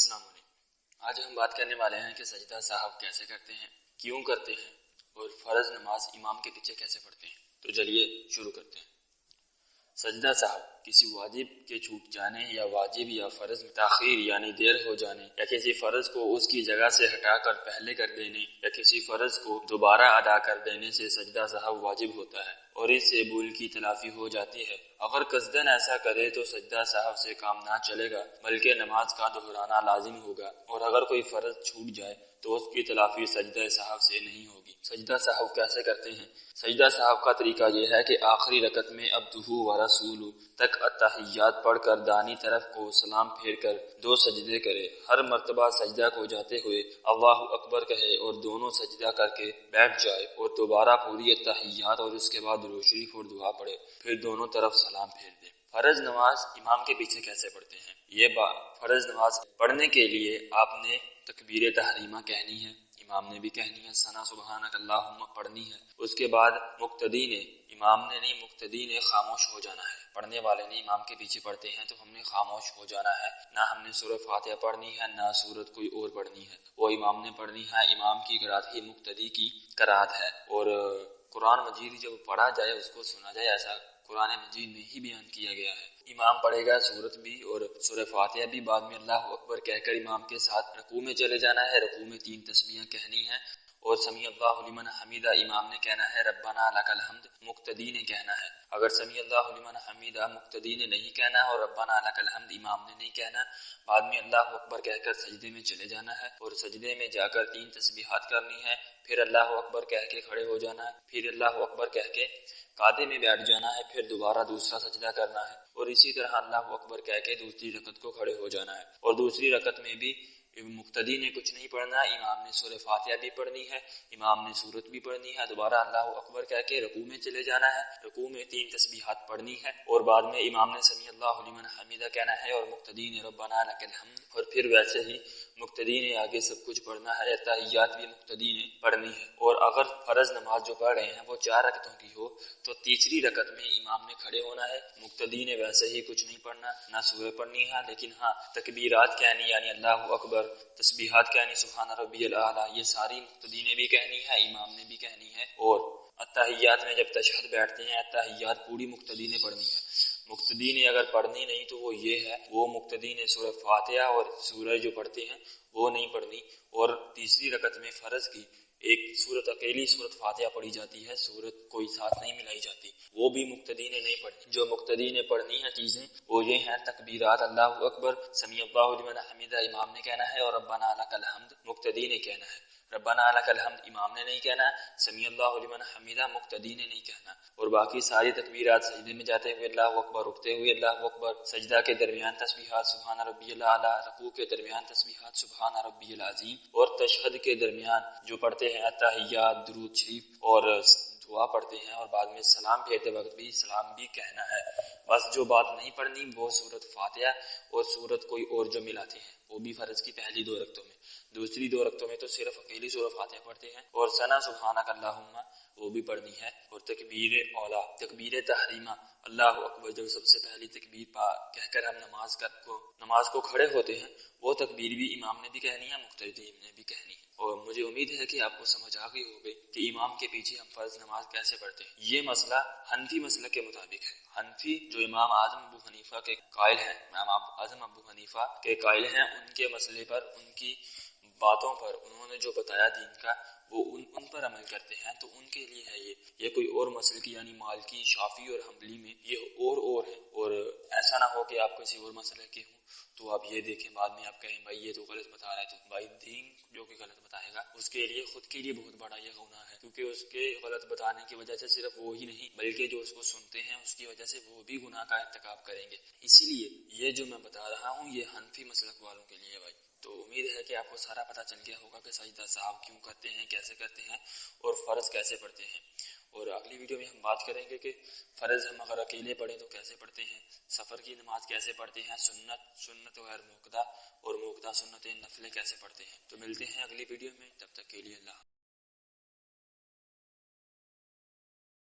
السلام علیکم۔ آج ہم بات کرنے والے ہیں کہ سجدہ سہو کیسے کرتے ہیں، کیوں کرتے ہیں اور فرض نماز امام کے پیچھے کیسے پڑھتے ہیں۔ تو چلیے شروع کرتے ہیں۔ سجدہ سہو کسی واجب کے چھوٹ جانے یا واجب یا فرض میں تاخیر یعنی دیر ہو جانے یا کسی فرض کو اس کی جگہ سے ہٹا کر پہلے کر دینے یا کسی فرض کو دوبارہ ادا کر دینے سے سجدہ سہو واجب ہوتا ہے اور اس سے بھول کی تلافی ہو جاتی ہے۔ اگر قصدن ایسا کرے تو سجدہ سہو سے کام نہ چلے گا بلکہ نماز کا دہرانا لازم ہوگا، اور اگر کوئی فرض چھوٹ جائے تو اس کی تلافی سجدہ سہو سے نہیں ہوگی۔ سجدہ سہو کیسے کرتے ہیں؟ سجدہ سہو کا طریقہ یہ ہے کہ آخری رکعت میں عبدہ و رسولہ تک التحیات پڑھ کر دانی طرف کو سلام پھیر کر 2 سجدے کرے۔ ہر مرتبہ سجدہ کو جاتے ہوئے اللہ اکبر کہے اور دونوں سجدہ کر کے بیٹھ جائے اور دوبارہ پوری التحیات اور اس کے بعد درود شریف اور دعا پڑھے، پھر دونوں طرف سلام پھیر دے۔ فرض نماز امام کے پیچھے کیسے پڑھتے ہیں؟ یہ فرض نماز پڑھنے کے لیے آپ نے تکبیر تحریمہ کہنی ہے، امام نے بھی کہنی ہے، ثنا سبحانک اللہم پڑھنی ہے۔ اس کے بعد مقتدی نے، امام نے نہیں، مقتدی نے خاموش ہو جانا ہے۔ پڑھنے والے نے امام کے پیچھے پڑھتے ہیں تو ہم نے خاموش ہو جانا ہے، نہ ہم نے سورہ فاتحہ پڑھنی ہے نہ سورت کوئی اور پڑھنی ہے، وہ امام نے پڑھنی ہے۔ امام کی قرات ہی مقتدی کی قرات ہے، اور قرآن مجید جب پڑھا جائے اس کو سنا جائے، ایسا قرآن مجید میں ہی بیان کیا گیا ہے۔ امام پڑھے گا سورت بھی اور سورہ فاتحہ بھی، بعد میں اللہ اکبر کہہ کر امام کے ساتھ رکوع میں چلے جانا ہے، رکوع میں 3 تسبیحیں کہنی ہے، اور سمیع اللہ لمن حمیدہ امام نے کہنا ہے، ربنا لک الحمد مقتدی نے کہنا ہے۔ اگر سمیع اللہ لمن حمیدہ مقتدی نے نہیں کہنا اور ربنا لک الحمد امام نے نہیں کہنا، بعد میں اللہ اکبر کہہ کر سجدے میں چلے جانا ہے اور سجدے میں جا کر 3 تسبیحات کرنی ہے، پھر اللہ اکبر کہہ کے کھڑے ہو جانا ہے، پھر اللہ اکبر کہہ کے قعدے میں بیٹھ جانا ہے، پھر دوبارہ دوسرا سجدہ کرنا ہے، اور اسی طرح اللہ اکبر کہہ کے دوسری رکعت کو کھڑے ہو جانا ہے۔ اور دوسری رکعت میں بھی مقتدی نے کچھ نہیں پڑھنا، امام نے سورہ فاتحہ بھی پڑھنی ہے، امام نے سورت بھی پڑھنی ہے، دوبارہ اللہ اکبر کہہ کے رکوع میں چلے جانا ہے، رکوع میں 3 تسبیحات پڑھنی ہے، اور بعد میں امام نے سمیع اللہ لمن حمیدہ کہنا ہے اور مقتدی نے ربنا لک الحمد، اور پھر ویسے ہی مقتدی نے آگے سب کچھ پڑھنا ہے، تحیات بھی مقتدی نے پڑھنی ہے۔ اور اگر فرض نماز جو پڑھ رہے ہیں وہ 4 رکعتوں کی ہو تو تیسری رکعت میں امام نے کھڑے ہونا ہے، مقتدی نے ویسے ہی کچھ نہیں پڑھنا، نہ سورہ پڑھنی ہے، لیکن ہاں تکبیرات کہنی یعنی اللہ اکبر، تسبیحات کہنی سبحان ربی الاعلیٰ، یہ ساری مقتدی نے بھی کہنی ہے، امام نے بھی کہنی ہے۔ اور التحیات میں جب تشہد بیٹھتے ہیں التحیات پوری مقتدی نے پڑھنی ہے۔ مقتدی نے اگر پڑھنی نہیں تو وہ یہ ہے، وہ مقتدی نے سورہ فاتحہ اور سورہ جو پڑھتے ہیں وہ نہیں پڑھنی، اور تیسری رکعت میں فرض کی ایک سورت اکیلی سورت فاتحہ پڑھی جاتی ہے، سورت کوئی ساتھ نہیں ملائی جاتی، وہ بھی مقتدی نے نہیں پڑھنی۔ جو مقتدی نے پڑھنی ہیں چیزیں وہ یہ ہیں تکبیرات، اللہ اکبر، سمیع اللہ لمن حمیدہ امام نے کہنا ہے اور ربنا لک الحمد مقتدی نے کہنا ہے۔ ربنا لک الحمد امام نے نہیں کہنا، سمیع اللہ لمن حمیدہ مقتدی نے نہیں کہنا، اور باقی ساری تکبیرات سجدے میں جاتے ہوئے اللہ اکبر، اٹھتے ہوئے اللہ اکبر، سجدہ کے درمیان تسبیحات سبحان ربی الاعلیٰ، رکوع کے درمیان تسبیحات سبحان ربی العظیم، اور تشہد کے درمیان جو پڑھتے ہیں التحیات، درود شریف اور دعا پڑھتے ہیں، اور بعد میں سلام پھیرتے وقت بھی سلام بھی کہنا ہے۔ بس جو بات نہیں پڑھنی وہ سورت فاتحہ اور سورت کوئی اور جو ملاتے ہیں، وہ بھی فرض کی پہلی 2 رکعتوں میں، دوسری 2 رکعتوں میں تو صرف اکیلی سورہ فاتحہ پڑھتے ہیں، اور ثنا سبحانک اللہم وہ بھی پڑھنی ہے، اور تکبیر اولا، تکبیر تحریمہ، اللہ اکبر، جب سب سے پہلی تکبیر کہہ کر ہم نماز کو کھڑے ہوتے ہیں، وہ تکبیر بھی امام نے بھی کہنی ہے، مقتدی نے بھی کہنی ہے۔ اور مجھے امید ہے کہ آپ کو سمجھ آ گئی ہوگی کہ امام کے پیچھے ہم فرض نماز کیسے پڑھتے ہیں۔ یہ مسئلہ حنفی مسلک کے مطابق ہے۔ حنفی جو امام اعظم ابو حنیفہ کے قائل ہیں، امام اعظم ابو حنیفہ کے قائل ہیں، ان کے مسئلے پر، ان کی باتوں پر، انہوں نے جو بتایا دین کا وہ ان پر عمل کرتے ہیں، تو ان کے لیے ہے یہ کوئی اور مسئلہ کی یعنی مالکی، شافعی اور حنبلی میں یہ اور ہے، اور ایسا نہ ہو کہ آپ کسی اور مسئلے کے ہوں تو آپ یہ دیکھیں بعد میں آپ کہیں بھائی یہ تو غلط بتا رہا ہے، تو بھائی دین جو کہ غلط بتائے گا اس کے لیے خود کے لیے بہت بڑا یہ گناہ ہے، کیونکہ اس کے غلط بتانے کی وجہ سے صرف وہ ہی نہیں بلکہ جو اس کو سنتے ہیں اس کی وجہ سے وہ بھی گناہ کا ارتکاب کریں گے۔ اسی لیے یہ جو میں بتا رہا ہوں یہ حنفی مسلک والوں کے لیے بھائی۔ تو امید ہے کہ آپ کو سارا پتہ چل گیا ہوگا کہ سجدہ سہو کیوں کرتے ہیں، کیسے کرتے ہیں، اور فرض کیسے پڑھتے ہیں۔ اور اگلی ویڈیو میں ہم بات کریں گے کہ فرض ہم اگر اکیلے پڑھیں تو کیسے پڑھتے ہیں، سفر کی نماز کیسے پڑھتے ہیں، سنت غیر موقدہ اور موقدہ سنت نفلیں کیسے پڑھتے ہیں۔ تو ملتے ہیں اگلی ویڈیو میں، تب تک کے لیے اللہ حافظ۔